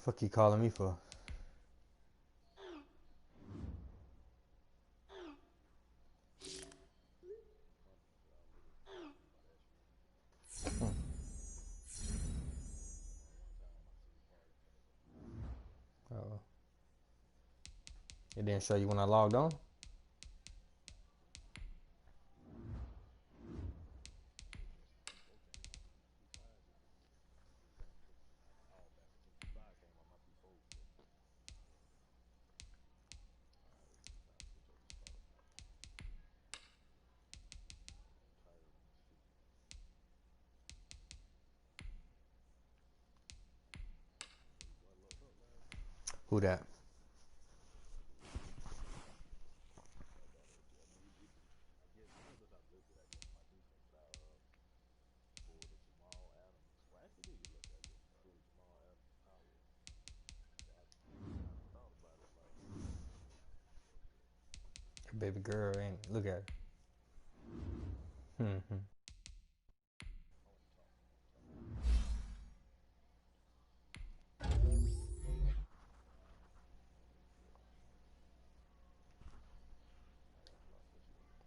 Fuck you calling me for? Oh, it didn't show you when I logged on? Who that? Your baby girl ain't. Look at her.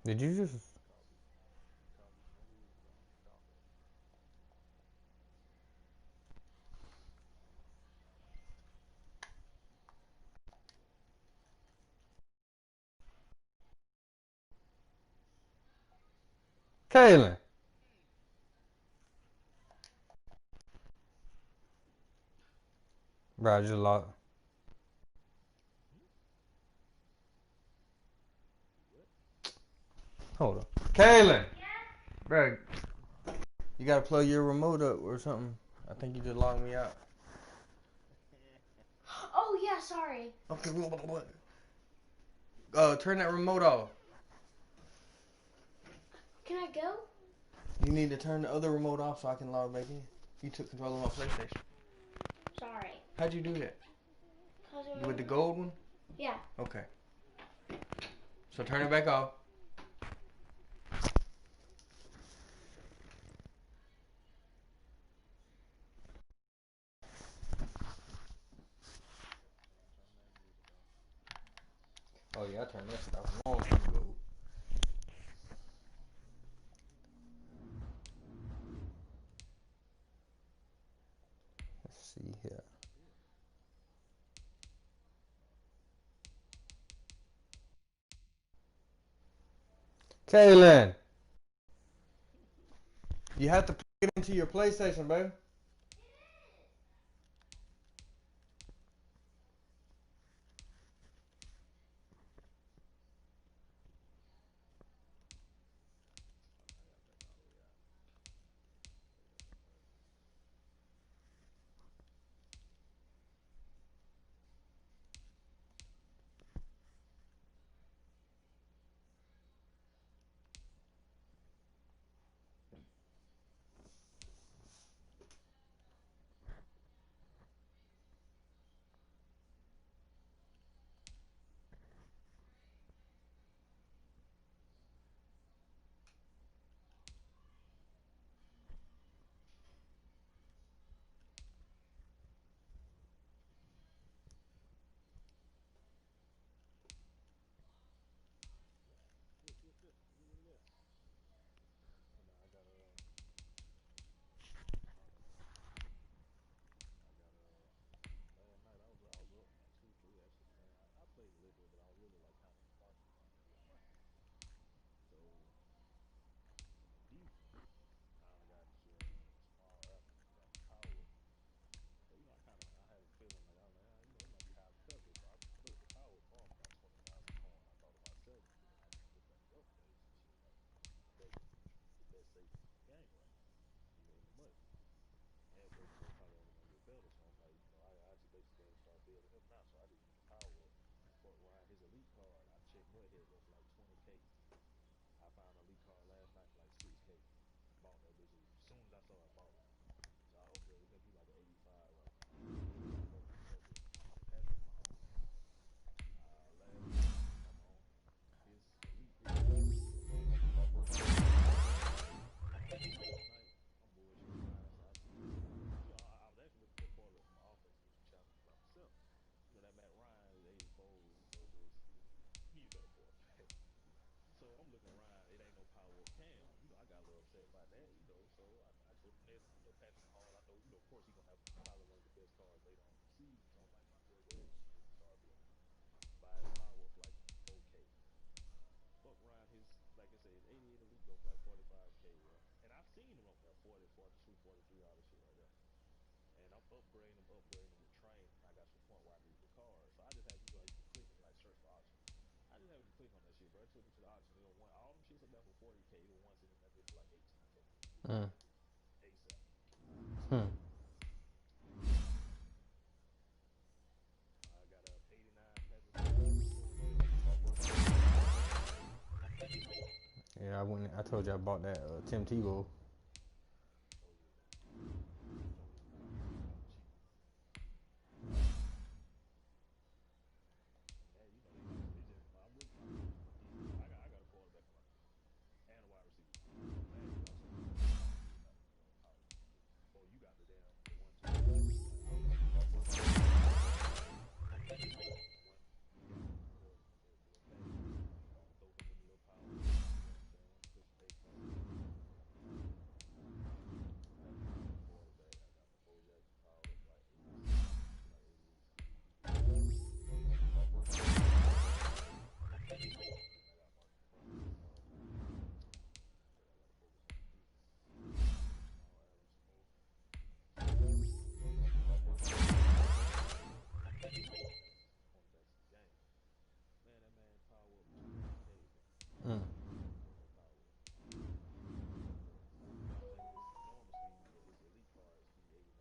Did you just? Kaylin. Bro, I just logged. Hold on. Kaylin. Bro, you gotta plug your remote up or something. I think you just logged me out. Oh yeah, sorry. Okay, what? Turn that remote off. Can I go? You need to turn the other remote off so I can log back in. You took control of my PlayStation. Sorry. How'd you do that? With the Was... gold one? Yeah. Okay. So turn it back off. Oh yeah, I turned that shit off a long time ago. Let's see here. Kaylin, you have to plug it into your PlayStation, baby. course, he's gonna have probably one of the best cards later on in the season. So I'm like, might as well go ahead and start building. Buy his power up for like 4K. Fuck around his, like I said, his 88 elite go for like 45K, bro. And I've seen him up there 40, 42, 43, all this shit right there. And I'm upgrading them with training. And I got to the point where I need the card. So I just have, you know, you can click and like search for auction. I just happened to click on that shit, bro. It took me to the auction. It was one, all them shits up there for 40K. It was one sitting in that bitch for like 18K. Just bought Mm. that bitch ASAP. Hmm. I got a 89 Patrick Mahomes. Yeah, I went. I told you I bought that Tim Tebow. Oh yeah, I told you about him out the cheap. And that, you know, they like I said, they just I'm focused on my defense. I got a quarterback on my team and a wide receiver. But last year I told you about Power. I told you about Power. Before you got the one too. Like I was using him for when he got the little package. Throw him in the little power up. You know what I'm saying? Put some extra on him. Power up. Last year I got a quarterback. I got Lamar Jackson powered up to like 86. To like 88 speed. He just and I got Marcus Brown powered up. Like I said, I got to focus on my defense. Jamal Adams some more. Adams is some cornerbacks in the game. Man, that man power up 200K, bro. Mm. That power up. You know what I'm saying? His normal speed, his elite card speed 89.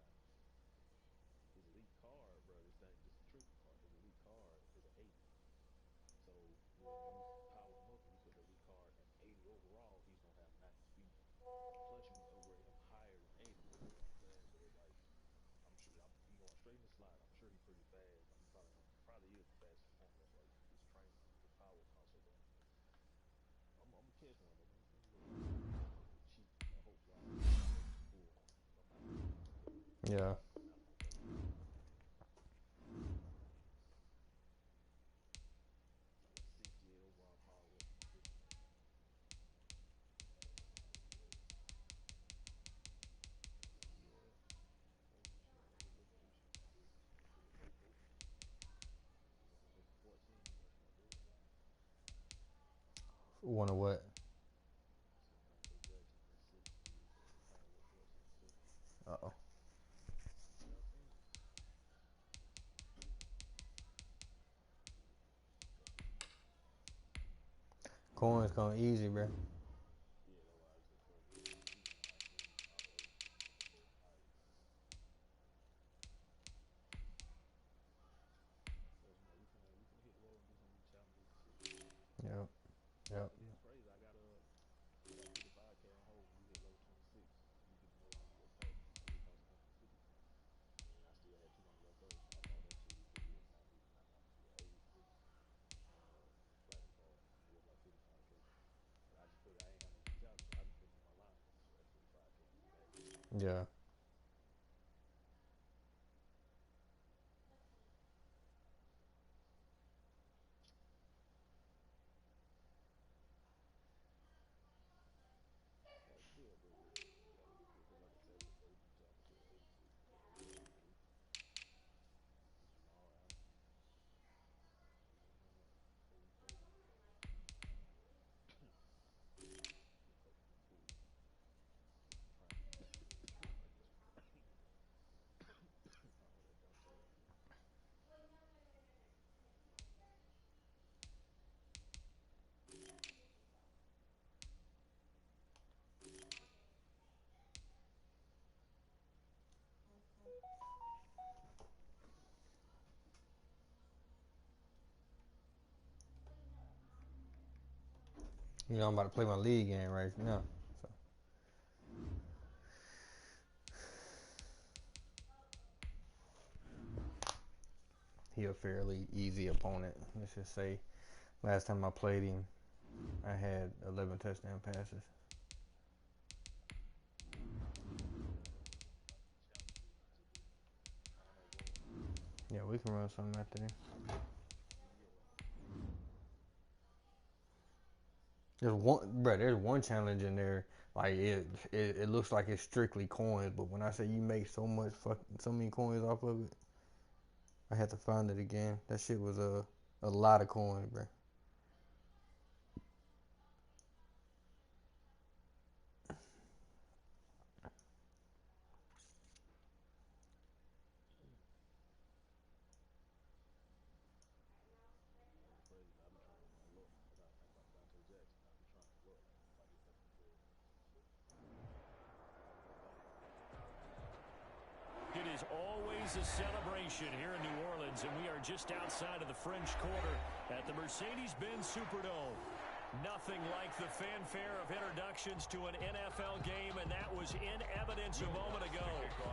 His elite card, bro, this thing just a tricky part. His elite card is an 80. So when you power him up and you put the elite card at 80 overall, he's gonna have 90 speed. Plus you can upgrade him higher than 80. You know what I'm saying? So it's like I'm sure he going straight in the slot. I'm sure he's pretty fast. He probably is the fastest corner. That's why his training, his power costs so damn much. I'm gonna catch one though. Let me look. I'm gonna catch one for cheap. Hopefully I can make some pull on him because I'm not gonna play him. Yeah. I'm not gonna play him at all. I got 68 overall power up from this one. Yeah. Told you shit. Let me look through shit. See what they go for. He wanna go for 14. That's gonna do it. One of what? So Dante Jackson at 6 speed. Power up 14 too. Uh oh. 14. Coins come easy, bro. Yeah, that's why I just said 14. He went 19. All the other shit go higher. But you know, we finna hit the road and do some of these challenges and shit. Yep. Yep. And then it's crazy. I got 55K on hold. When you hit level 26, you get another one of those packs. That shit costs 150. And I still had 200 left over, so I bought that shit. It just was not long ago. 83 platinum card. It was like 55K. But I just put it. I ain't had no more challenges, so I just put it in my lineup. So that 55K came back. Yeah. Got to still go with it. Got to get because, like I said, I just played these challenges at 83. That 88 elite. Jamal Adams. And before we play them, we play some pool. Do some training. Oh, that Dante right there. You know I'm about to play my league game right now. So he a fairly easy opponent. Let's just say last time I played him, I had 11 touchdown passes. Yeah, I was thinking about these challenges to do. I don't know, bro. Yeah, we can run something after this. Yeah. There's one challenge in there. Like it looks like it's strictly coins, but when I say you make so many coins off of it, I had to find it again. That shit was a lot of coins, bro. Crazy. I be trying my luck. I gotta think about Dante Jackson. I be trying my luck. If I get something good. I don't know about it. It is always a celebration here in New Orleans, and we are just outside of the French Quarter at the Mercedes-Benz Superdome. Nothing like the fanfare of introductions to an NFL game, and that was in evidence a moment ago.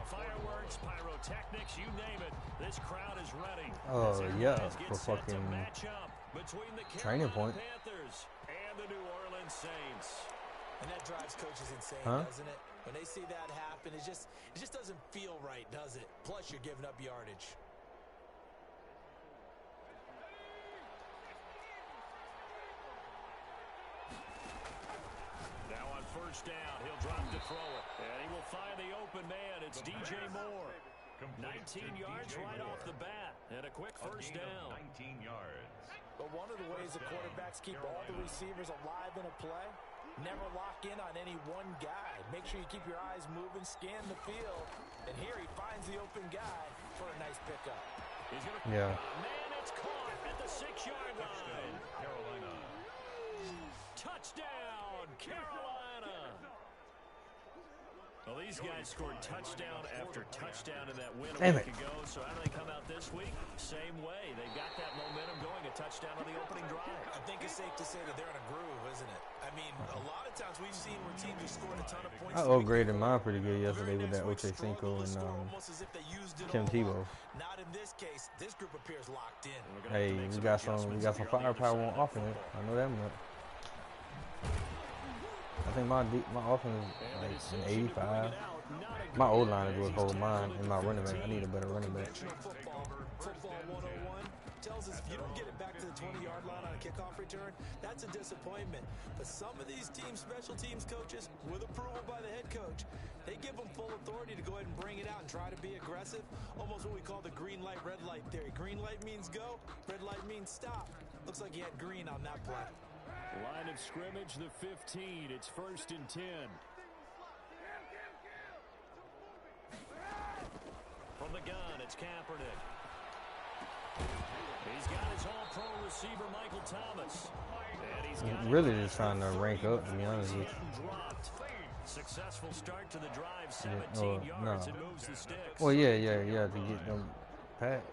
Fireworks, pyrotechnics, you name it. This crowd is ready. Oh yeah, for Set to fucking match up between the Training Carolina Point. Panthers and the New Orleans Saints. And that drives coaches insane, Huh? doesn't it? When they see that happen, it just doesn't feel right, does it? Plus, you're giving up yardage. Now on first down, he'll drop to throw it. And he will find the open man. It's DJ Moore. 19 yards right off the bat. And a quick first down. 19 yards. But one of the ways the quarterbacks keep all the receivers alive in a play, never lock in on any one guy. Make sure you keep your eyes moving, scan the field. And here he finds the open guy for a nice pickup. He's gonna Yeah. Man, it's caught at the 6-yard line. Carolina. Touchdown, Carolina. Well, these guys scored touchdown after touchdown in that win a Damn week it. ago. So how do they come out this week? Same way. They got that momentum going, a touchdown on the opening drive. I think it's safe to say that they're in a groove, isn't it? I mean, a lot of times we've seen where teams have scored a ton of points. I upgraded mine pretty good yesterday with that Oche Cinco and Tim Tebow. Not in this case. This group appears locked in. We're gonna have Hey, to make we got some adjustments here on the other firepower side on of that offense. football. I know that much. I think my offense is like an 85. My old line is what hold mine, and my running back. I need a better running back. Football 101 tells us if you don't get it back to the 20-yard line on a kickoff return, that's a disappointment. But some of these special teams coaches, with approval by the head coach, they give them full authority to go ahead and bring it out and try to be aggressive. Almost what we call the green light, red light theory. Green light means go, red light means stop. Looks like he had green on that play. Line of scrimmage, the 15. It's 1st and 10. From the gun, it's Kaepernick. He's got his all-pro receiver, Michael Thomas. And he's got Really just trying to rank up, to be honest with you. getting dropped. Successful start to the drive, Yeah, 17 yards, no. and moves the sticks. Well, yeah, to get them packs.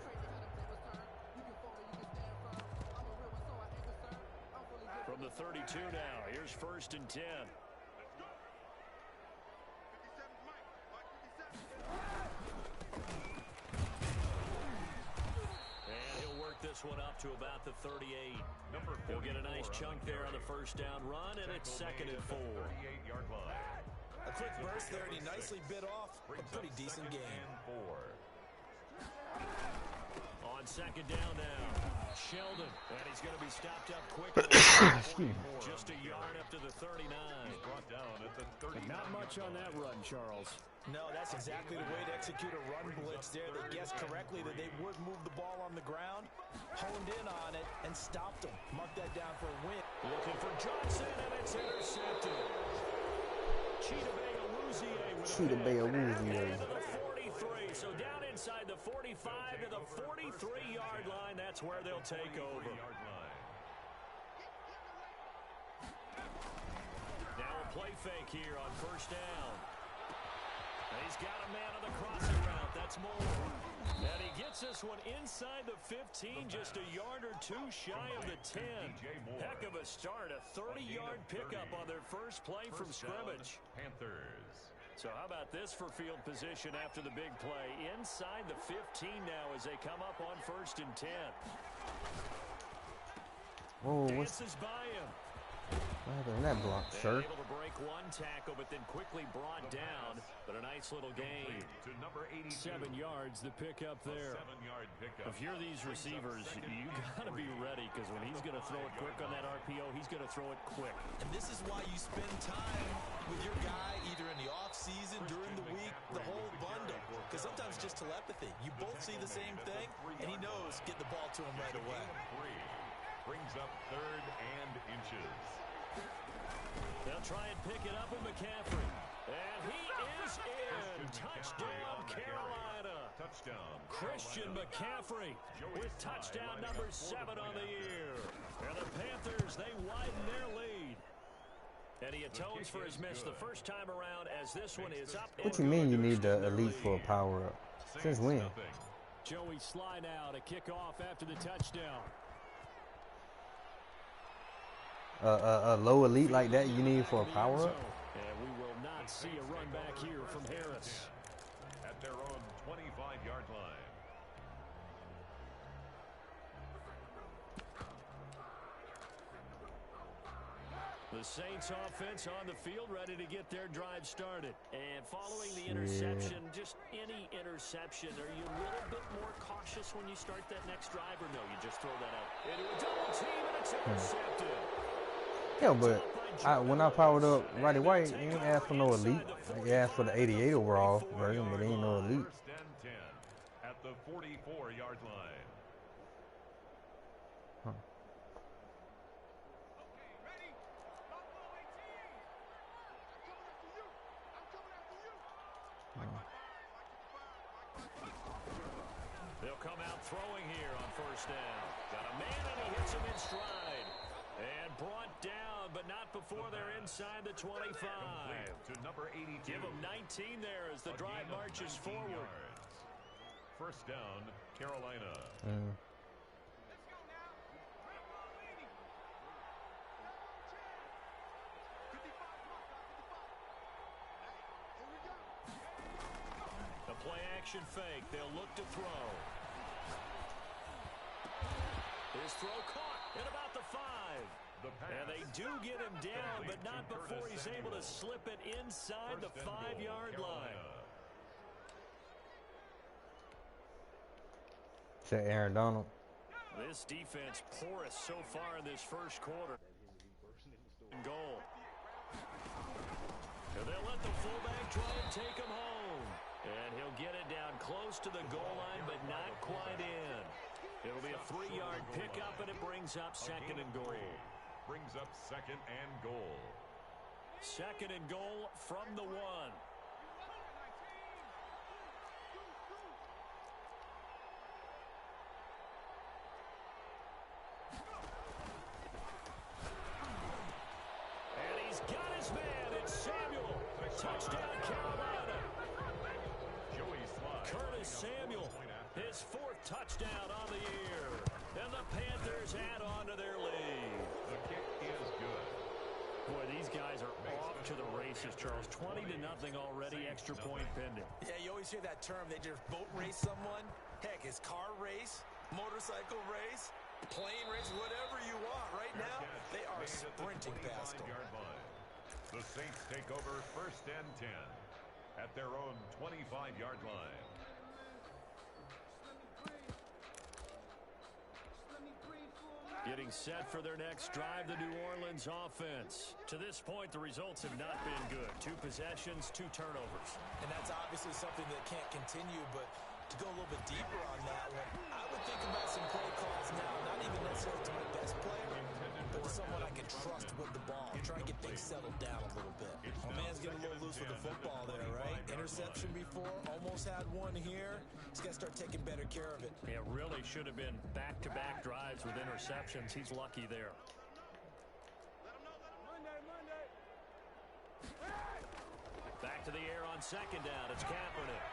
From the 32 now, here's 1st and 10. And he'll work this one up to about the 38. He'll get a nice chunk there on the first down run, and it's 2nd and 4. 38-yard line. A quick burst there, and he nicely bit off a pretty decent game. On 2nd down now, Sheldon, and he's going to be stopped up quickly. Just a yard up to the 39. Brought down at the 39. Not much on that run, Charles. No, that's exactly the way to execute a run blitz there. They guessed correctly that they would move the ball on the ground, honed in on it, and stopped them. Mark that down for a win. Looking for Johnson, and it's intercepted. Chidobe Awuzie with Chidobe a Awuzie. to the 43. So down inside the 45 to the 43-yard line. That's where they'll take over. Now a play fake here on first down. And he's got a man on the crossing route. That's Moore. And he gets this one inside the 15, just a yard or two shy of the 10. Heck of a start, a 30-yard pickup on their first play from scrimmage. Panthers. So how about this for field position after the big play? Inside the 15 now as they come up on 1st and 10. Whoa, Dances by him. What happened in that block, sir? Able to break one tackle, but then quickly brought down. But a nice little gain. To number 82. 7 yards, the pickup there. 7-yard pickup. If you're these receivers, you got to be ready, because when he's going to throw it quick on that RPO, he's going to throw it quick. And this is why you spend time with your guy either in the offseason, during the week, the whole bundle. Because sometimes it's just telepathy. You both see the same thing, and he knows get the ball to him right away. 3 brings up 3rd and inches. They'll try and pick it up with McCaffrey. And he is in. Touchdown, Carolina. Touchdown, Christian McCaffrey with touchdown number 7 on the year. And the Panthers, they widen their lead. And he atones for his miss the first time around, as this one is up. What you mean you need the elite for a power-up? Since when? Joey Sly now to kick off after the touchdown. A low elite like that you need for a power-up? And we will not see a run back here from Harris. At their own 25-yard line. The Saints offense on the field, ready to get their drive started. And following the interception, just any interception, are you a little bit more cautious when you start that next drive, or no, you just throw that out into a double team and it's intercepted? Yeah, but when I powered up Roddy White, he didn't ask for no elite. He asked for the 88 overall version, but he ain't no elite. 1st and 10 at the 44-yard line. Huh. They'll come out throwing here on 1st down. Got a man and he hits him in stride. And brought down, but not before they're inside the 25. To number 82. Give him 19 there as the drive marches forward. Yards. 1st down, Carolina. The play action fake. They'll look to throw. His throw caught at about the 5. And they do get him down, but not before he's able to slip it inside the 5-yard line. Is that Aaron Donald? This defense porous so far in this 1st quarter. Goal. And they'll let the fullback try and take him home. And he'll get it down close to the goal line, but not quite in. It'll be a 3-yard pickup, and it brings up 2nd and goal. Brings up 2nd and goal. 2nd and goal from the 1. And he's got his man. It's Samuel. Touchdown, Carolina. Joey Sly. Curtis Samuel, his 4th touchdown on the year. And the Panthers add on to their lead. The kick is good. Boy, these guys are off to the races, Charles. 20-0 already, extra point pending. Yeah, you always hear that term. They just boat race someone. Heck, it's car race, motorcycle race, plane race, whatever you want. Right now, they are sprinting past them. The Saints take over 1st and 10 at their own 25-yard line. Getting set for their next drive, the New Orleans offense. To this point, the results have not been good. 2 possessions, 2 turnovers. And that's obviously something that can't continue, but to go a little bit deeper on that one, I would think about some play calls now, not even necessarily to my best player, but to someone I can trust with the ball. Try and get things settled down a little bit. My man's getting a little loose with the football there, right? Interception before, almost had one here. He's got to start taking better care of it. It really should have been back-to-back drives with interceptions. He's lucky there. Back to the air on 2nd down. It's Kaepernick.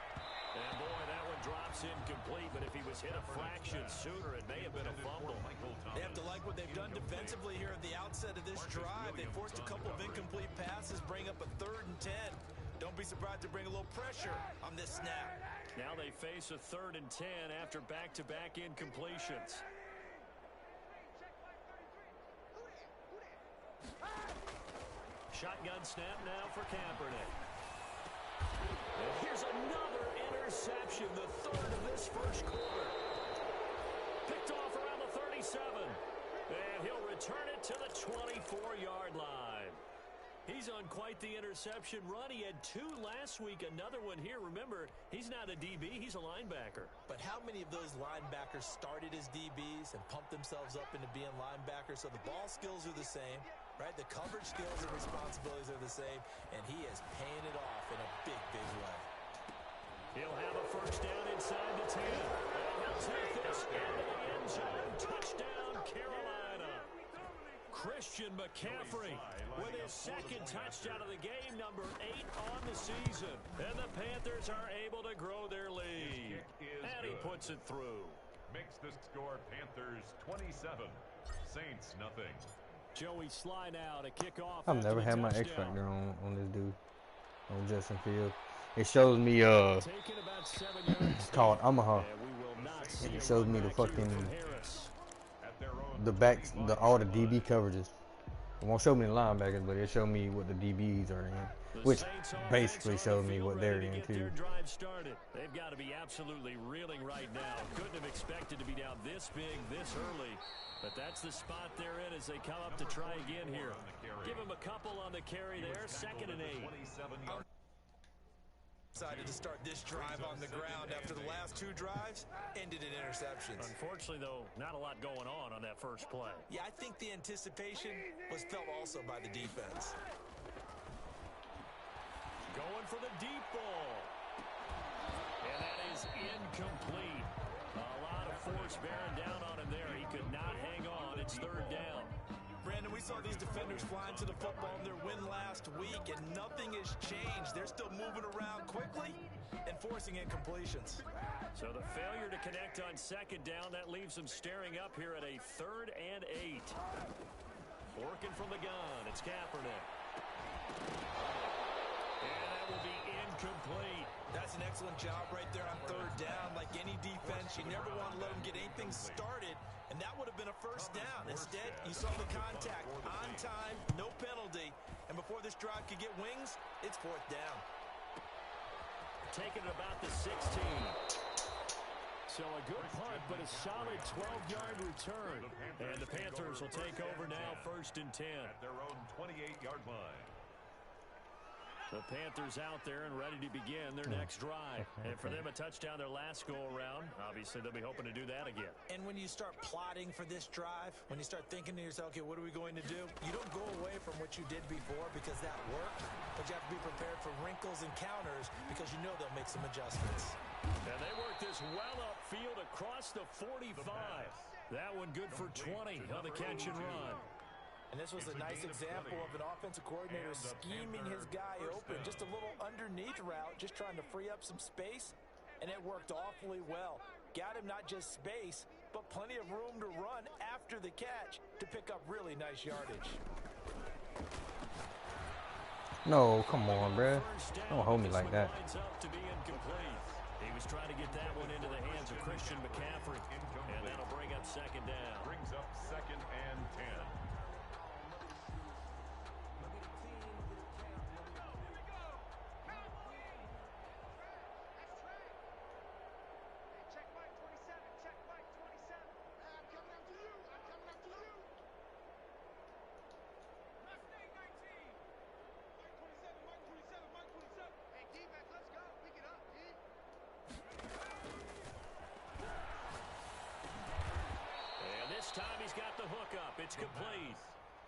And boy, that one drops incomplete, but if he was hit a fraction sooner, it may have been a fumble. They have to like what they've done defensively here at the outset of this drive. They forced a couple of incomplete passes, bring up a 3rd and 10. Don't be surprised to bring a little pressure on this snap. Now they face a 3rd and 10 after back-to-back incompletions. Shotgun snap now for Kaepernick. And here's another interception, the third of this first quarter. Picked off around the 37. And he'll return it to the 24-yard line. He's on quite the interception run. He had 2 last week, another one here. Remember, he's not a DB, he's a linebacker. But how many of those linebackers started as DBs and pumped themselves up into being linebackers? So the ball skills are the same, right? The coverage skills and responsibilities are the same, and he is paying it off in a big, big way. He'll have a first down inside the 10. And he'll take this into the end zone. Touchdown, Carolina. Christian McCaffrey with his second touchdown of the game, number 8 on the season. And the Panthers are able to grow their lead. And he puts it through. Makes the score Panthers 27, Saints nothing. Joey Sly now to kick off. I've never had my X touchdown. Factor on this dude, on Justin Fields. It shows me Taking about 7 yards. it's called Omaha. And we will not see It a shows me the comeback here fucking from Harris. At their own the backs, 21 all the yard DB line. coverages. It won't show me the linebackers, but it show me what the DBs are in, which basically shows me what they're in too. They've got to be absolutely reeling right now. Couldn't have expected to be down this big, this early. But that's the spot they're in as they come up to try again here. Give them a couple on the carry there. 2nd and 8. 27-yard. Decided to start this drive on the ground after the last 2 drives ended in interceptions. Unfortunately, though, not a lot going on that first play. Yeah, I think the anticipation was felt also by the defense. Going for the deep ball. And that is incomplete. A lot of force bearing down on him there. He could not hang on. It's 3rd down. Brandon, we saw these defenders flying to the football in their win last week, and nothing has changed. They're still moving around quickly and forcing incompletions. So the failure to connect on 2nd down, that leaves them staring up here at a 3rd and 8. Working from the gun, it's Kaepernick. And that will be incomplete. That's an excellent job right there on 3rd down. Like any defense, you never want to let them get anything started, and that would have been a first down. Instead, you saw the contact on time, no penalty, and before this drive could get wings, it's 4th down. Taking it about the 16. So a good punt, but a solid 12-yard return. And the Panthers will take over now, 1st and 10. At their own 28-yard line. The Panthers out there and ready to begin their next drive. And for them, a touchdown their last go-around. Obviously, they'll be hoping to do that again. And when you start plotting for this drive, when you start thinking to yourself, okay, what are we going to do? You don't go away from what you did before because that worked, but you have to be prepared for wrinkles and counters because you know they'll make some adjustments. And they work this well upfield across the 45. That one good for 20 on the catch and run. And this was a nice example of an offensive coordinator scheming his guy open. Just a little underneath route, just trying to free up some space, and it worked awfully well. Got him not just space, but plenty of room to run after the catch to pick up really nice yardage. No, come on, bruh. Don't hold me like that. He was trying to get that one into the hands of Christian McCaffrey, and that'll bring up 2nd down. Brings up 2nd and 10. Time he's got the hook up. It's complete.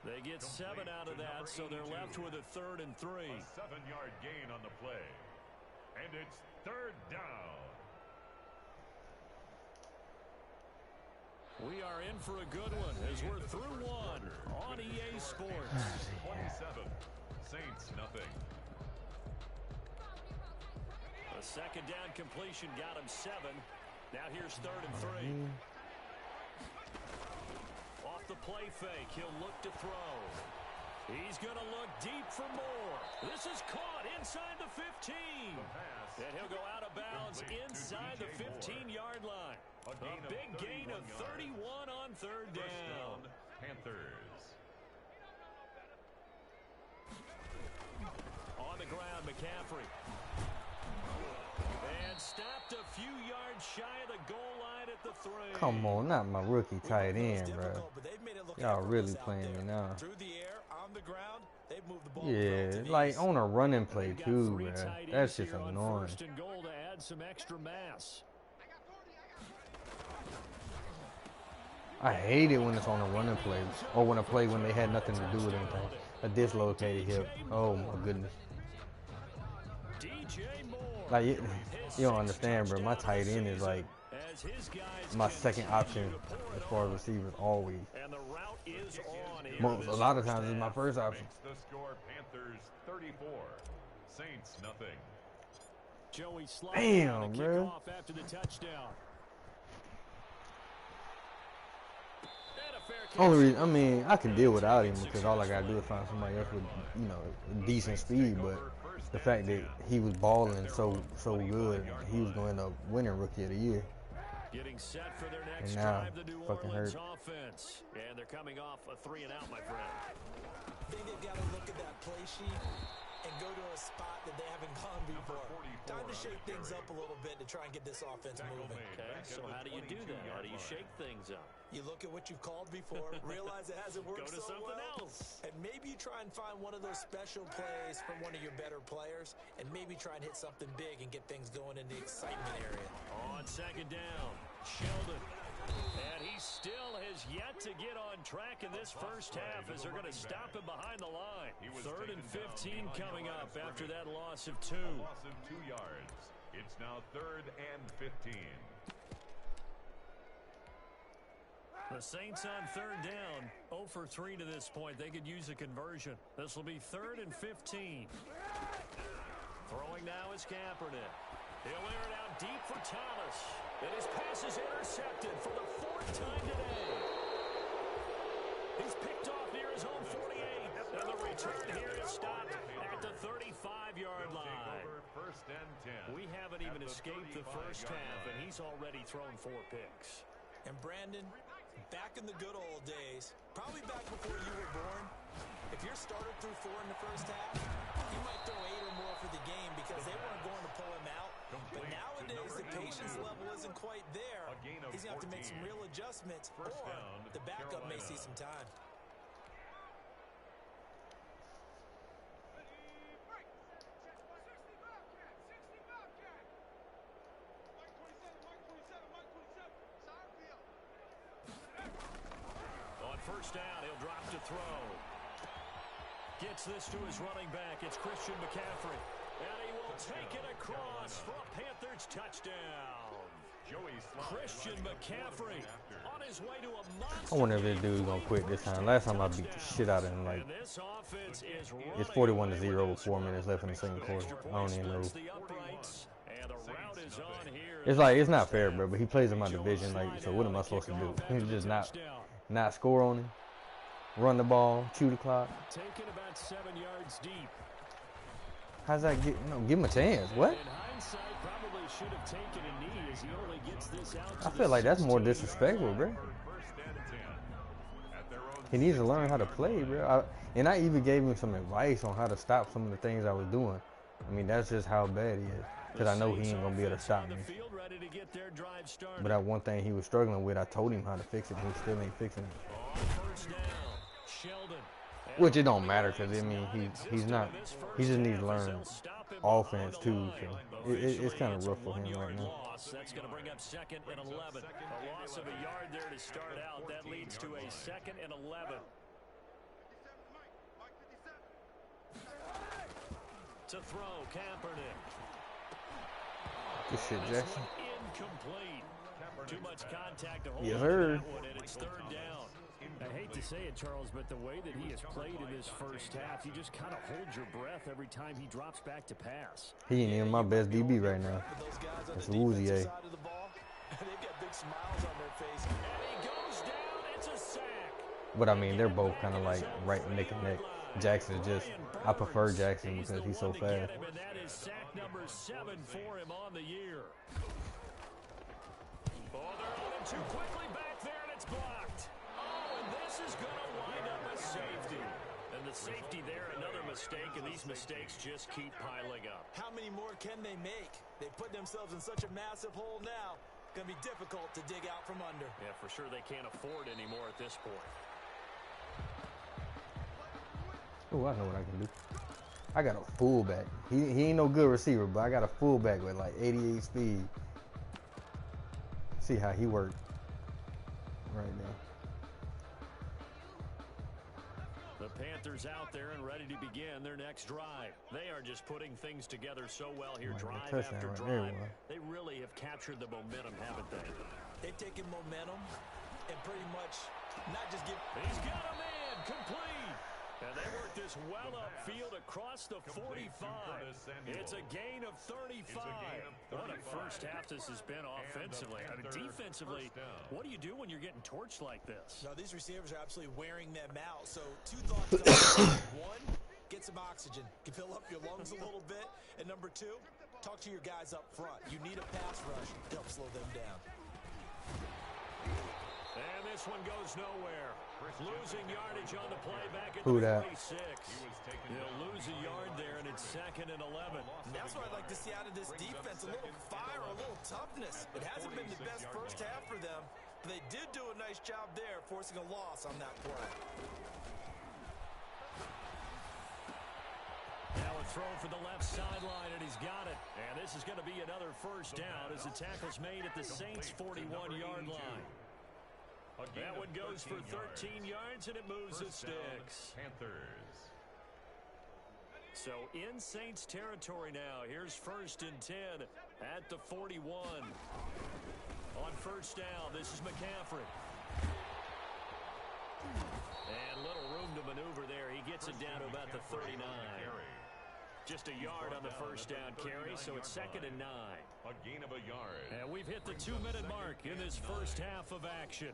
They get 7 out of that, so they're left with a 3rd and 3. A 7-yard gain on the play. And it's 3rd down. We are in for a good one as we're through one on EA Sports. 27, Saints nothing. A 2nd down completion got him 7. Now here's 3rd and 3. Off the play fake, he'll look to throw. He's going to look deep for more. This is caught inside the 15. And he'll go out of bounds inside the 15-yard line. A big gain of 31 on 3rd down. Panthers. the ground, McCaffrey. And stopped a few yards shy of the goal line at the 3. Come on, not my rookie tight end, bro. Y'all really playing me now. Through the air, on the ground, they've moved the ball. Yeah, like on a running play too, bro. That's just annoying. First and goal to add some extra mass. I hate it when it's on a running play or when a play when they had nothing to do with anything. A dislocated hip. Oh my goodness. DJ Moore. Like you don't understand, bro. My tight end is like my second option as far as receivers always. And the route is on. A lot of times it's my first option. Makes the score Panthers 34, Saints nothing. Joey Damn, bro. after the touchdown. Only reason, I mean, I can deal without him because all I gotta do is find somebody else with, you know, decent speed. But the fact that he was balling so good, he was going to end up winning Rookie of the Year. Getting set for their next And now, drive, the New fucking Orleans hurt. offense. And they're coming off a 3-and-out, my friend. I think they've got to look at that play sheet and go to a spot that they haven't gone before. Time to shake things up a little bit to try and get this offense moving. Okay, so how do you do that? How do you shake things up? You look at what you've called before, realize it hasn't Go worked to so something well, else. and maybe you try and find one of those special plays from one of your better players, and maybe try and hit something big and get things going in the excitement area. On second down, Sheldon. And he still has yet to get on track in this first half as they're going to stop him behind the line. 3rd and 15 coming up after that loss of 2. A loss of 2 yards. It's now 3rd and 15. The Saints on 3rd down, 0 for 3 to this point. They could use a conversion. This will be 3rd and 15. Throwing now is Kaepernick. He'll air it out deep for Thomas. And his pass is intercepted for the 4th time today. He's picked off near his own 48. And the return here is stopped at the 35-yard line. First and 10. We haven't even escaped the first half, and he's already thrown 4 picks. And Brandon, back in the good old days, probably back before you were born, if your starter threw 4 in the first half, he might throw 8 or more for the game because they weren't going to pull him out. But nowadays, the patience level isn't quite there. He's going to have to make some real adjustments, or the backup may see some time. On first down, he'll drop to throw. Gets this to his running back. It's Christian McCaffrey. And he will take it across for a Panthers touchdown. Christian McCaffrey on his way to a monster. I wonder if this dude's gonna quit this time. Last time I beat the shit out of him. Like, And this offense is it's 41-0 with 4 minutes left in the second quarter. I don't even know. the uprights. And the route is on here. It's like it's not fair, bro. But he plays in my division. Like, so what am I supposed to do? Just not score on him, run the ball, chew the clock. Taken about 7 yards deep. How's that get? No, give him a chance. What? In hindsight, probably should have taken a knee as he only gets this out. I feel like that's more disrespectful, bro. First and 10. At their own He needs to learn how to play, bro. And I even gave him some advice on how to stop some of the things I was doing. I mean, that's just how bad he is. Because I know he ain't going to be able to stop me. But that one thing he was struggling with, I told him how to fix it, and he still ain't fixing it. Which it don't matter, because, I mean, he's not, he just needs to learn offense, too. So it's kind of rough for him right now. That's going to bring up 2nd and 11. A loss of a yard there to start out. That leads to a 2nd and 11. To throw, Kaepernick. Good shit, Jackson. Incomplete. Too much contact to hold Yes, on sir. to that one, and it's 3rd down. I hate to say it, Charles, but the way that he has played in this first half, you just kind of hold your breath every time he drops back to pass. He ain't even my best DB right now. That's Woozy, eh? They've got big smiles on their face. And he goes down. It's a sack. But, I mean, they're both kind of like right neck and neck. Jackson just, I prefer Jackson because he's so fast. And that is sack number 7 for him on the year. Oh, they're running too quickly back there, and it's blocked. Oh, and this is going to wind up a safety. And the safety there, another mistake, and these mistakes just keep piling up. How many more can they make? They put themselves in such a massive hole now. Going to be difficult to dig out from under. Yeah, for sure they can't afford anymore at this point. Oh, I know what I can do. I got a fullback. He ain't no good receiver, but I got a fullback with like 88 speed. See how he worked right now. The Panthers out there and ready to begin their next drive. They are just putting things together so well here, drive after drive. They really have captured the momentum, haven't they? They've taken momentum and pretty much not just give... He's got a man, complete. And they work this well upfield across the 45. It's a gain of 35. What a first half this has been offensively. I mean, defensively, what do you do when you're getting torched like this? No, these receivers are absolutely wearing them out. So 2 thoughts. One, get some oxygen. You can fill up your lungs a little bit. And number 2, talk to your guys up front. You need a pass rush to help slow them down. And this one goes nowhere. Losing yardage on the play back at Who the that? 46. He'll lose a yard there, and it's 2nd and 11. And that's what I'd like to see out of this defense, a little fire, a little toughness. It hasn't been the best first half for them, but they did do a nice job there, forcing a loss on that play. Now a throw for the left sideline, and he's got it. And this is going to be another first down as the tackle's made at the Saints' 41-yard line. That one goes for 13 yards, and it moves the sticks. Panthers. So in Saints territory now. Here's 1st and 10 at the 41. On first down, this is McCaffrey. And little room to maneuver there. He gets it down to about the 39. Just a yard on the first down carry, so it's 2nd and 9. A gain of a yard. And we've hit the 2-minute mark in this first half of action.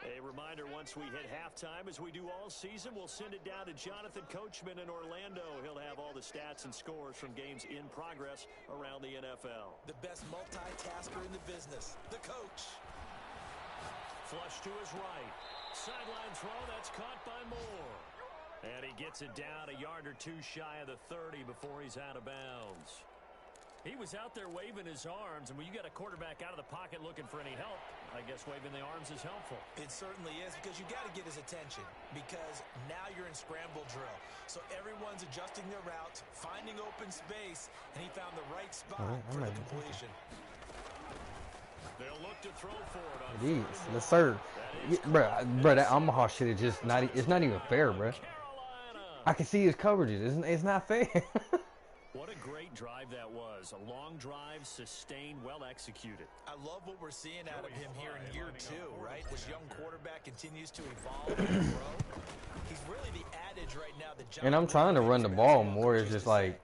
A reminder, once we hit halftime, as we do all season, we'll send it down to Jonathan Coachman in Orlando. He'll have all the stats and scores from games in progress around the NFL. The best multitasker in the business, the coach. Flush to his right. Sideline throw, that's caught by Moore. And he gets it down a yard or 2 shy of the 30 before he's out of bounds. He was out there waving his arms, and when you got a quarterback out of the pocket looking for any help, I guess waving the arms is helpful. It certainly is, because you got to get his attention, because now you're in scramble drill. So everyone's adjusting their routes, finding open space, and he found the right spot for the completion. They'll look to throw for it on It is. Yes, sir. Bro, that Omaha shit is just not, it's not even fair, bro. I can see his coverages. It's not fair. What a great drive that was. A long drive, sustained, well executed. I love what we're seeing out of him here in year 2, right? This young quarterback continues to evolve and grow. He's really the adage right now that and I'm trying to run the ball more. It's just like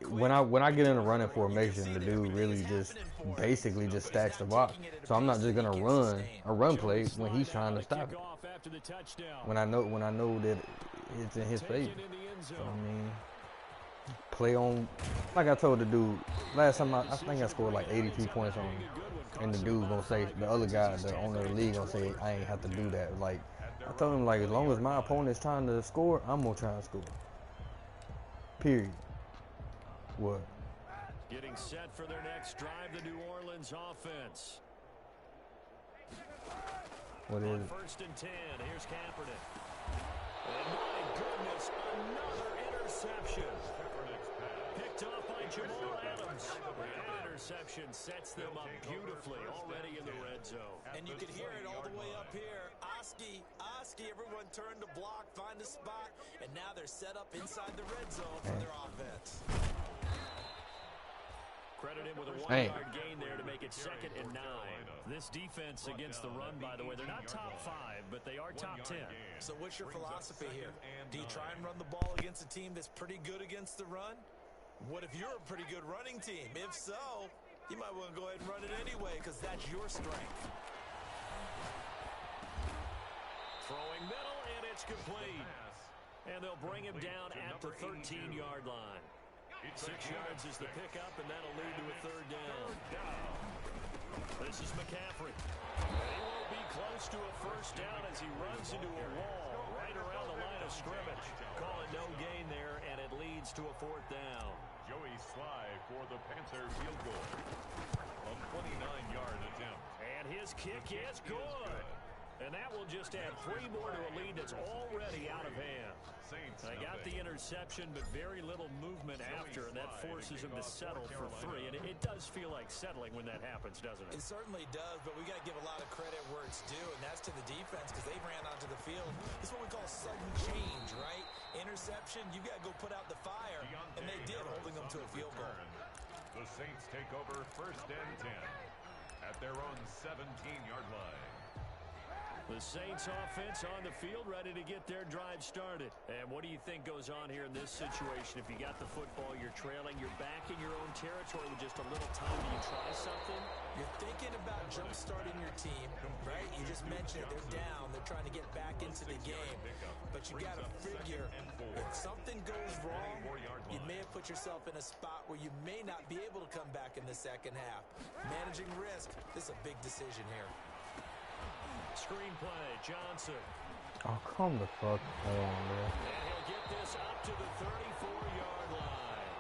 when I get in a running formation, the dude really just basically just stacks the box. So I'm not just gonna run a run play when he's trying to stop it. When I know that it's in his favor. So I mean, play on, like I told the dude last time, I think I scored like 82 points on him, and the dude gonna say, the other guy, the owner of the league, gonna say I ain't have to do that. Like I told him, like as long as my opponent's trying to score, I'm gonna try to score. Period. What? Getting set for their next drive, the New Orleans offense. What is it? 1st and 10. Here's Kaepernick. And my goodness, another interception. Picked off by Jamal Adams. That interception sets them up beautifully already in the red zone. And you can hear it all the way up here. Oski, everyone turned to block, find a spot, and now they're set up inside the red zone for their offense. Credit him with a 1-yard gain there to make it 2nd and 9. This defense against the run, by the way, they're not top 5, but they are top 10. So what's your philosophy here? Do you try and run the ball against a team that's pretty good against the run? What if you're a pretty good running team? If so, you might want to go ahead and run it anyway, because that's your strength. Throwing middle, and it's complete. And they'll bring him down at the 13-yard line. It's a 6 gain yards of is the 6. pickup, and that'll lead to a And third it's down. third down. This is McCaffrey. And he won't be close to a first down as he runs into a wall right around the line of scrimmage. Call it no gain there, and it leads to a fourth down. Joey Sly for the Panther field goal. A 29-yard attempt. And his kick is good. And that will just add 3 more to a lead that's already out of hand. Saints They got the interception, but very little movement after, and that forces him to settle for 3. And it does feel like settling when that happens, doesn't it? It certainly does, but we got to give a lot of credit where it's due, and that's to the defense because they ran onto the field. This is what we call sudden change, right? Interception, you got to go put out the fire, and they did, holding them to a field goal. The Saints take over first and 10 at their own 17-yard line. The Saints offense on the field, ready to get their drive started. And what do you think goes on here in this situation? If you got the football, you're trailing, you're back in your own territory with just a little time. Do you try something? You're thinking about jump-starting your team, right? You just mentioned it. They're down. They're trying to get back into the game. But you got to figure, if something goes wrong, you may have put yourself in a spot where you may not be able to come back in the second half. Managing risk, this is a big decision here. Screenplay, Johnson. Oh, come the fuck on, man. And he'll get this up to the 34-yard line.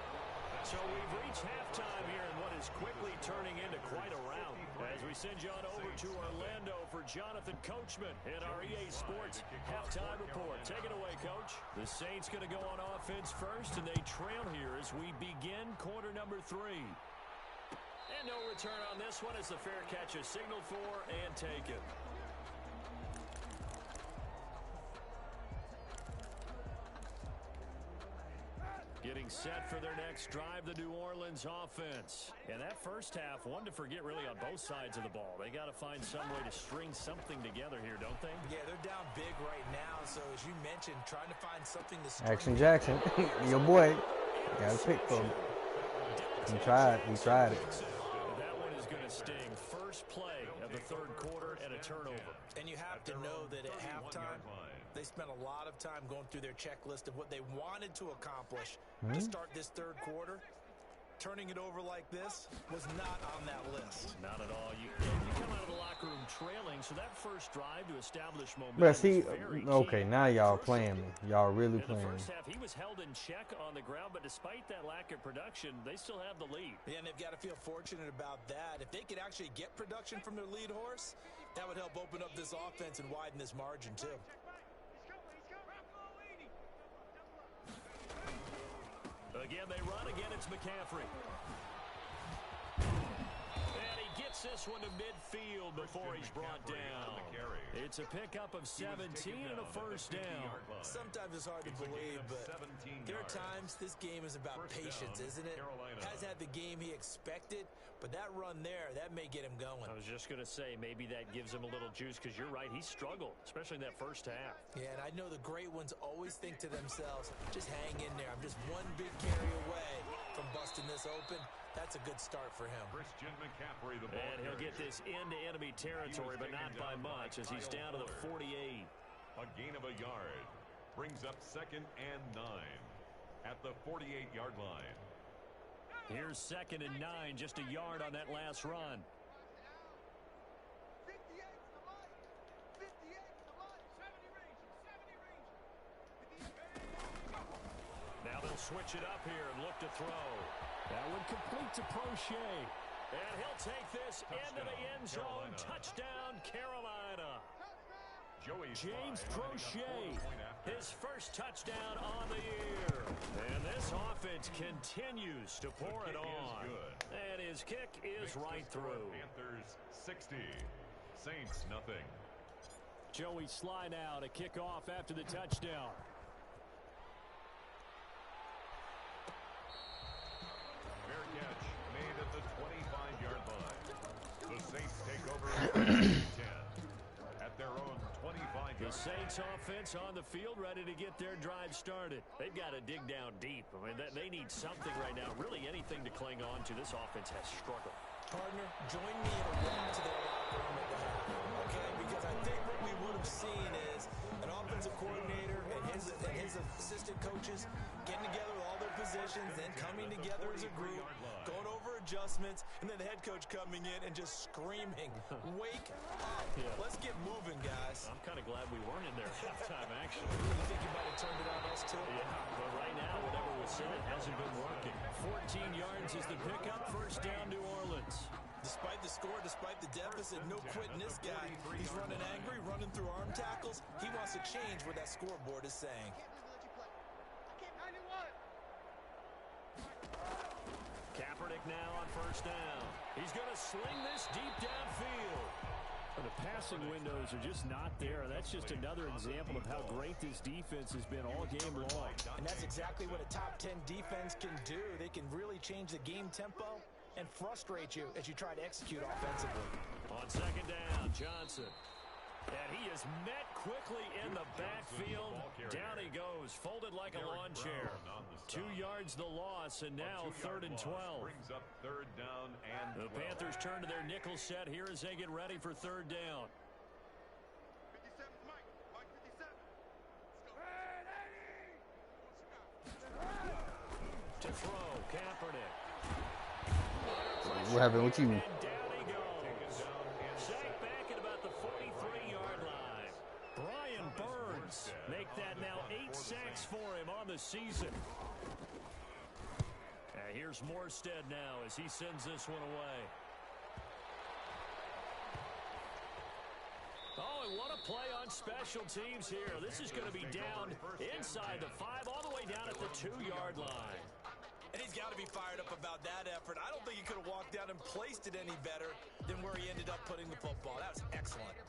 So we've reached halftime here in what is quickly turning into quite a rout. As we send you on over to Orlando for Jonathan Coachman in our EA Sports Halftime Report. Take it away, Coach. The Saints going to go on offense first, and they trail here as we begin quarter number 3. And no return on this one as the fair catch is signaled for and taken. Getting set for their next drive, the New Orleans offense. And that first half, one to forget really on both sides of the ball. They got to find some way to string something together here, don't they? Yeah, they're down big right now, so as you mentioned, trying to find something to string. Action Jackson, your boy, got a pick for him. He tried it. That one is going to sting. First play of the third quarter and a turnover. And you have to know that at halftime, they spent a lot of time going through their checklist of what they wanted to accomplish to start this third quarter. Turning it over like this was not on that list. Not at all. You come out of the locker room trailing, so that first drive to establish momentum But see, is very okay, key. now y'all playing me. Y'all really In the playing me. first half, he was held in check on the ground, but despite that lack of production, they still have the lead. Yeah, and they've got to feel fortunate about that. If they could actually get production from their lead horse, that would help open up this offense and widen this margin too. Again, they run. Again, it's McCaffrey. And he gets this one to midfield before he's brought down. It's a pickup of 17 and a first down. Sometimes it's hard to believe, but there are times this game is about patience, isn't it? Has had the game he expected, but that run there, that may get him going. I was just going to say, maybe that gives him a little juice because you're right. He struggled, especially in that first half. Yeah, and I know the great ones always think to themselves, just hang in there. I'm just one big carry away from busting this open. That's a good start for him. Christian McCaffrey, the ball And he'll get this into enemy territory, but not by much as he's down to the 48. A gain of a yard brings up 2nd and 9 at the 48-yard line. Here's 2nd and 9, just a yard on that last run. Now they'll switch it up here and look to throw. That one complete to Prochet. And he'll take this into the end zone. Touchdown, Carolina. James Prochet, his first touchdown on the year. And this offense continues to pour it on. And his kick is right through. Panthers 60, Saints nothing. Joey Sly now to kick off after the touchdown. Fair catch made at the 25-yard line. The Saints take over 10 at their own 25-yard line. The Saints offense on the field ready to get their drive started. They've got to dig down deep. I mean, they need something right now, really anything to cling on to. This offense has struggled. Partner, join me in a walk to their locker room at the half, okay? Because I think what we would have seen is an offensive coordinator and his assistant coaches getting together with all their positions, then coming together as a group, going over adjustments, and then the head coach coming in and just screaming, wake up. Yeah. Let's get moving, guys. I'm kind of glad we weren't in there at halftime, actually. You think you might have turned it on us, too? Yeah, but right now, whatever was said hasn't been working. 14 yards is the pickup. First down, New Orleans. Despite the score, despite the deficit, no quitting this guy. He's running angry, running through arm tackles. He wants to change what that scoreboard is saying. Kaepernick now on first down. He's going to sling this deep downfield. The passing windows are just not there. That's just another example of how great this defense has been all game long. And that's exactly what a top 10 defense can do. They can really change the game tempo and frustrate you as you try to execute offensively. On second down, Johnson. And he is met quickly in the backfield. Down he goes, folded like a lawn chair. 2 yards the loss, and now 3rd and 12. Brings up third down and The Panthers turn to their nickel set here as they get ready for third down. To throw, Kaepernick. What happened with you? And down he goes. Sacked back at about the 43-yard line. Brian Burns make that now 8 sacks for him on the season. Here's Morstead now as he sends this one away. Oh, and what a play on special teams here. This is going to be down inside the 5, all the way down at the 2-yard line. And he's got to be fired up about that effort. I don't think he could have walked down and placed it any better than where he ended up putting the football. That was excellent.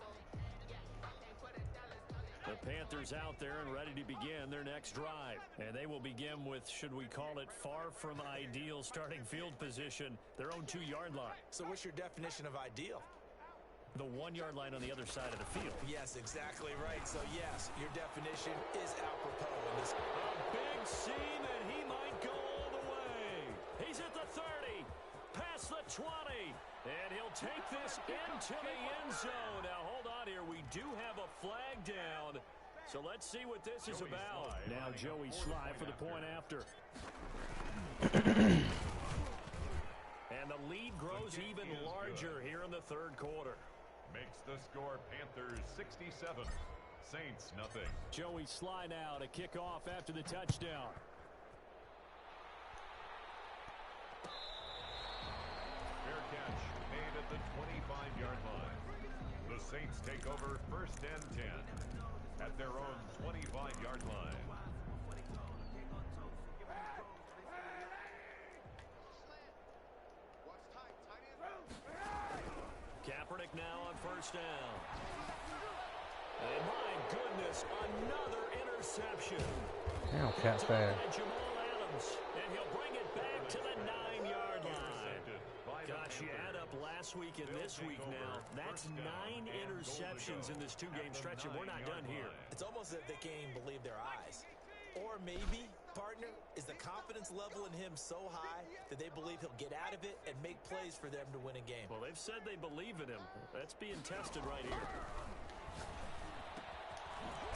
The Panthers out there and ready to begin their next drive. And they will begin with, should we call it, far from ideal starting field position, their own 2-yard line. So what's your definition of ideal? The 1-yard line on the other side of the field. Yes, exactly right. So, yes, your definition is apropos in this. A big seam, and he might go all the way. He's at the 30, past the 20, and he'll take this into the end zone. Now, hold on here. We do have a flag down, so let's see what this is about. Now, Joey Sly for the point after. And the lead grows even larger here in the third quarter. makes the score Panthers 67, Saints nothing. Joey Sly now to kick off after the touchdown. Fair catch made at the 25-yard line. The Saints take over first and 10 at their own 25-yard line. Kaepernick now on first down. And my goodness, another interception. Damn, Cat's bad. And Jamal Adams, and he'll bring it back to the 9-yard line. Gosh, you add up last week and this week now. That's 9 interceptions in this two-game stretch, and we're not done here. It's almost as if they can't even believe their eyes. Or maybe, partner, is the confidence level in him so high that they believe he'll get out of it and make plays for them to win a game. Well, they've said they believe in him. That's being tested right here.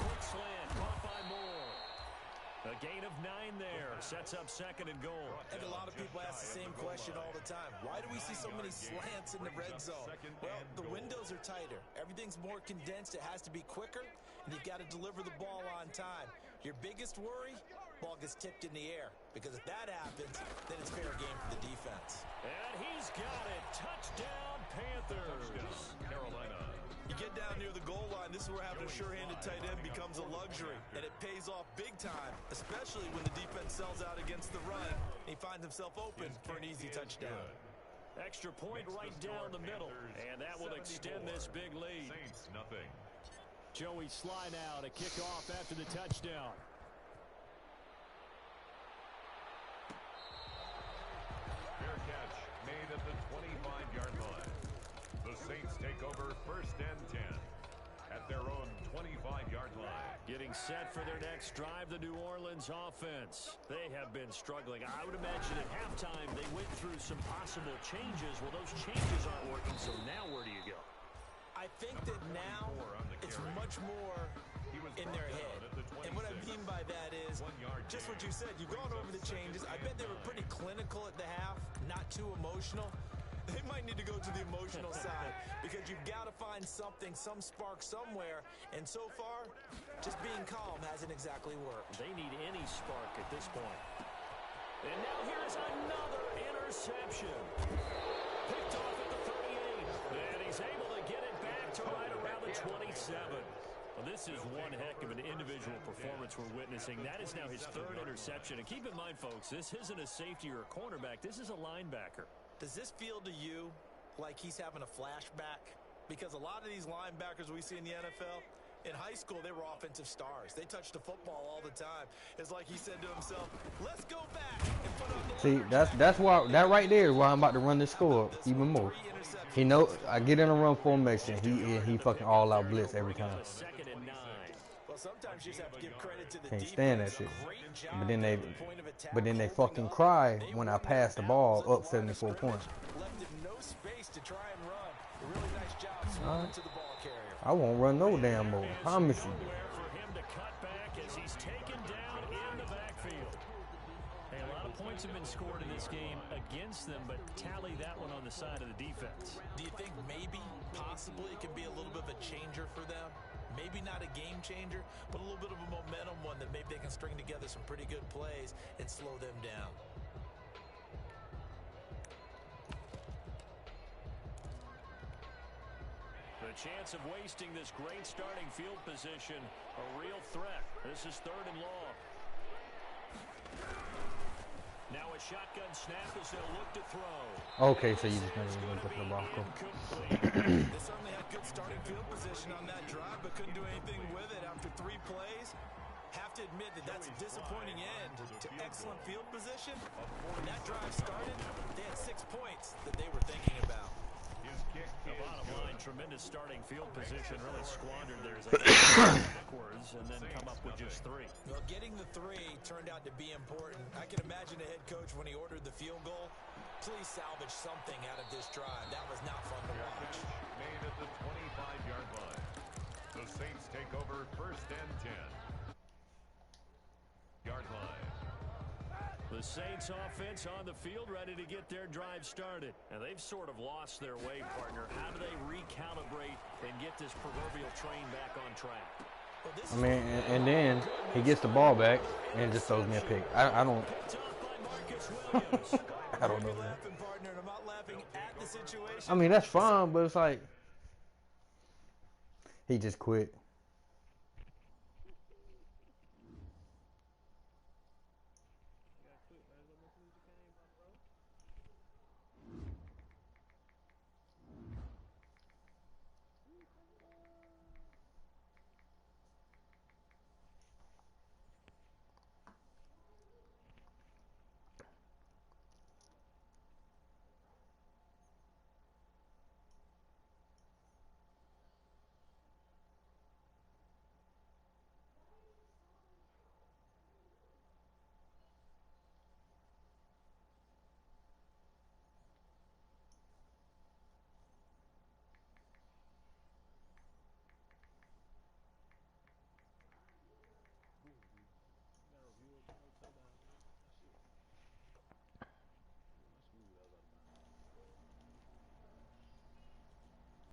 Quick slant, caught by Moore. A gain of 9 there. Sets up second and goal. And a lot of people ask the same question all the time. Why do we see so many slants in the red zone? Well, the windows are tighter. Everything's more condensed. It has to be quicker, and you've got to deliver the ball on time. Your biggest worry? Ball gets tipped in the air. Because if that happens, then it's fair game for the defense. And he's got it. Touchdown, Panthers. Carolina. You get down near the goal line, this is where having a sure-handed tight end becomes a luxury. And it pays off big time, especially when the defense sells out against the run. And he finds himself open for an easy touchdown. Extra point right down the middle. And that will extend this big lead. Saints nothing. Joey Sly now to kick off after the touchdown. Fair catch made at the 25-yard line. The Saints take over first and 10 at their own 25-yard line. Getting set for their next drive, the New Orleans offense. They have been struggling. I would imagine at halftime they went through some possible changes. Well, those changes aren't working, so now where do you go? I think that now it's much more in their head. And what I mean by that is just what you said. You've gone over the changes. I bet they were pretty clinical at the half, not too emotional. They might need to go to the emotional side because you've got to find something, some spark somewhere. And so far, just being calm hasn't exactly worked. They need any spark at this point. And now here's another interception. Picked off at the 38. And he's able to get it back to right around the 27. Well, this is one heck of an individual performance we're witnessing. That is now his third interception. And keep in mind, folks, this isn't a safety or a cornerback. This is a linebacker. Does this feel to you like he's having a flashback? Because a lot of these linebackers we see in the NFL, in high school, they were offensive stars. They touched the football all the time. It's like he said to himself, let's go back and put on the See, that's why that right there is why I'm about to run this score up even more. He know I get in a run formation. He fucking all out blitz every time. Second and 9. Well, sometimes you just have to give credit to the Can't defense. stand that shit. Great job But then they, at the point of attack, but then they holding fucking up. cry They when I were pass the out ball of up 74 points. Left him no space to try and run. A really nice job swinging to the ball carrier. I won't run no damn more. Promise you. Nowhere for him to cut back as he's taken down in the backfield. Hey, a lot of points have been scored in this game against them, but tally that one on the side of the defense. Do you think maybe, possibly, it can be a little bit of a changer for them? Maybe not a game changer, but a little bit of a momentum one that maybe they can string together some pretty good plays and slow them down. The chance of wasting this great starting field position, a real threat. This is third and long. Now a shotgun snap as they'll look to throw. Okay, so you just gonna look at the ball. Cool. Incomplete. They certainly had good starting field position on that drive, but couldn't do anything with it after 3 plays. Have to admit that that's a disappointing end to excellent field position. When that drive started, they had 6 points that they were thinking about. His kick The is bottom good. line, tremendous starting field position, really squandered there as they backwards and then come up with just 3. Well, getting the 3 turned out to be important. I can imagine the head coach when he ordered the field goal. Please salvage something out of this drive. That was not fun to watch. Made at the 25-yard line. The Saints take over first and 10-yard line. The Saints offense on the field ready to get their drive started. And they've sort of lost their way, partner. How do they recalibrate and get this proverbial train back on track? Well, this I mean, and then he gets the ball back and just throws me a pick. I don't. Picked off by Marcus Williams. I don't know, You're man. laughing, partner, and I'm not laughing at the situation. I mean, that's fine, but it's like he just quit.